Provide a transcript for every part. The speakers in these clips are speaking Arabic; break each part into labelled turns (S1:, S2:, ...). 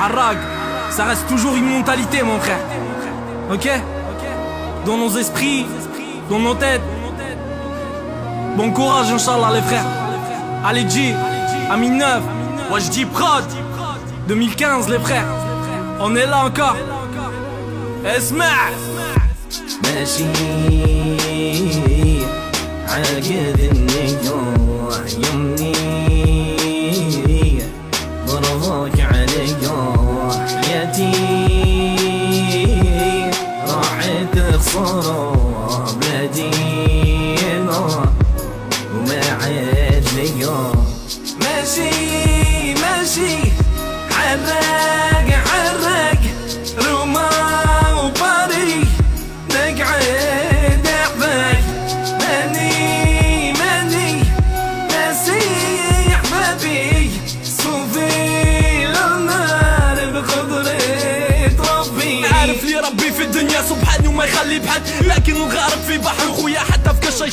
S1: Harrag, ça reste toujours une mentalité, mon frère. Ok? Dans nos esprits, dans nos têtes. Bon courage, Inch'Allah, les frères. Allez, G, Ami 9, Wajdi Prod, 2015, les frères. On est là encore. اسمع
S2: ماشي عاقد النجوع يمني برضاك عليا حياتي راحت خسارة بلادي وما عاد ليا ماشي ماشي عراق عراق روما وباري نقعد احبك ماني ناسي احبابي صوفي للنار بقدرة ربي.
S1: عارف لي ربي في الدنيا سبحانه وما يخلي بحد، لكن الغارق في بحر خويا حتى في كل شي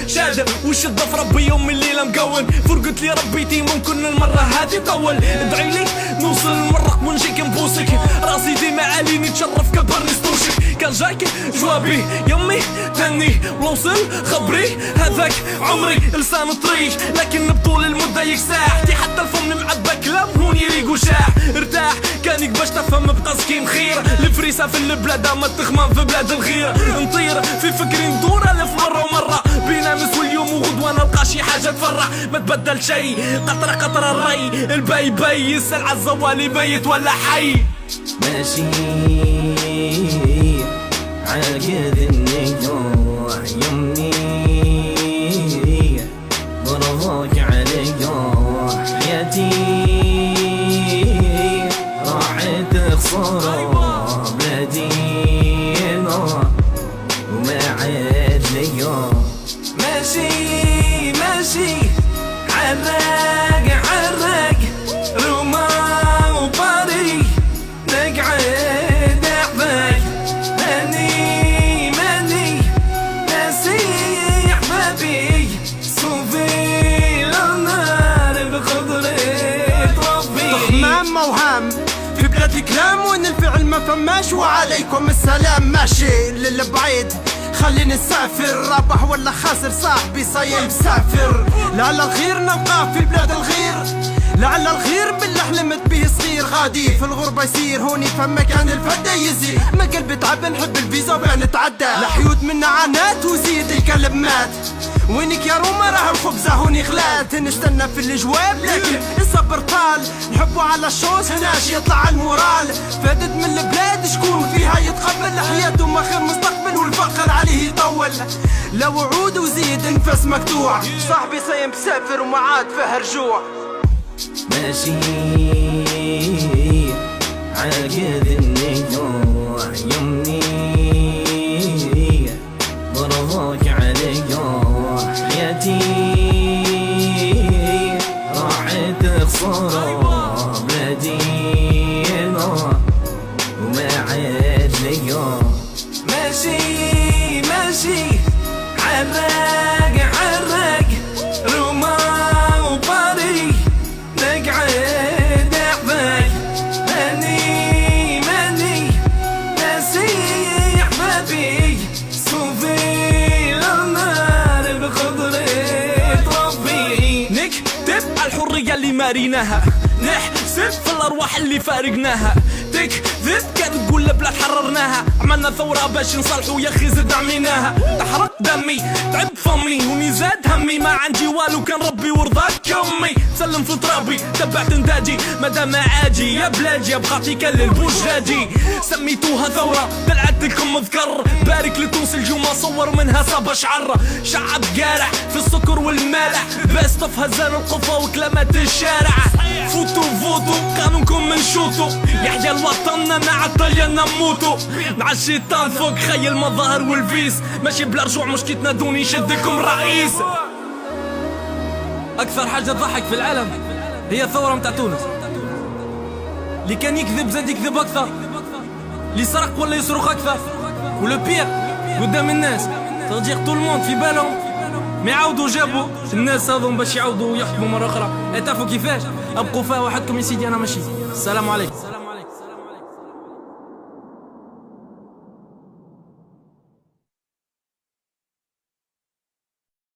S1: شادر وشد في ربي يوم الليلة مقون. فرقت لي ربيتي ممكن المرة هذه طول، ادعي لي نوصل المرق ونجيك نبوسك، راسي ديما عالي نتشرف كبرني ستوشك. كان جاك جوابي يمي تهني ولوصل خبري هذاك عمري لسان الطريق، لكن بطول المدة يكساحتي حتى الفم معبى كلام هون يريق وشاح. ارتاح كانك باش تفهم بقصكي مخير، الفريسة في البلاد ما تخمم في بلاد الغير. نطير في فكري ندور الف مرة ومرة، بينا نسوي اليوم وغدوة نلقى شي حاجة تفرح. ما تبدل شي قطرة قطرة الري الباي باي يسأل عالزوالي بيت ولا حي.
S2: ماشي عاقد النجوع يمني برضاك عليا حياتي راحت خسارة بلادي وما عاد ليا ماشي ماشي عراق عراق روما وباري نقعد احبك ماني ناسي احبابي صوفي للنار بقدرة ربي.
S3: تخمام موهام في بلادي كلام وين الفعل ما فماش، وعليكم السلام. ماشي للبعيد خليني نسافر، رابح ولا خاسر صاحبي صايم مسافر. لعل الخير نلقاه في بلاد الغير، لعل الخير باللي حلمت به صغير. غادي في الغربة يصير هوني فما كان الفدا يزيد. ما قلبي تعب نحب الفيزا وبقى نتعدى، الحيود منا عنات وزيد الكلب مات. وينك يا روما راه الخبزة هوني غلات، نستنى في الجواب لكن الصبر طال. نحبوا على الشوز هناش يطلع المورال، فاتت من البلاد شكون فيها يتقبل حياته ما خير مستقبل والفقر عليه يطول. لا وعود وزيد نفس مقطوع، صاحبي صايم مسافر وما عاد فيه رجوع.
S2: ماشي عاقد النجوع يمني برضاك عليا حياتي راحت خسارة بلادي وما عاد ليا ماشي ماشي عراق عراق روما وباري نقعد احبك ماني ناسي احبابي صوفي للنار بقدرة ربي.
S1: نكتب على الحرية اللي ماريناها، نحسب في الأرواح اللي فارقناها. تكذب كان تقول البلاد حررناها، عملنا ثورة باش نصلحوا يا أخي زد عميناها. تحرق دمي تعب فمي وني زاد همي، ما عندي والو كان ربي ورضاك أمي. سلم في ترابي تبعت انتاجي مادام عاجي يا بلاجي، بقاتي كلل بوجاجي. سميتوها ثورة طلعت لكم مذكر، بارك لتونس الجمعة صور منها صاب شعر. شعب قارح في السكر والمالح، بس هزان القفا وكلمات الشارع. فوتو قانونكم منشوتو، يحيى الوطن مع الطليان نموتو. مع الشيطان فوق خي المظاهر والفيس، ماشي بلا رجوع مش كي تنادوني شدكم رئيس. أكثر حاجة تضحك في العالم هي الثورة متاع تونس. اللي كان يكذب زاد يكذب أكثر، اللي سرق ولا يصرخ أكثر، ولو بير قدام الناس تغدير طول الموند في بالهم. ما يعاودوا جابوا الناس هذم باش يعاودوا يحكموا مرة أخرى. تعرفوا كيفاش؟ أبقوا فيها وحدكم يا سيدي، أنا ماشي. السلام عليكم.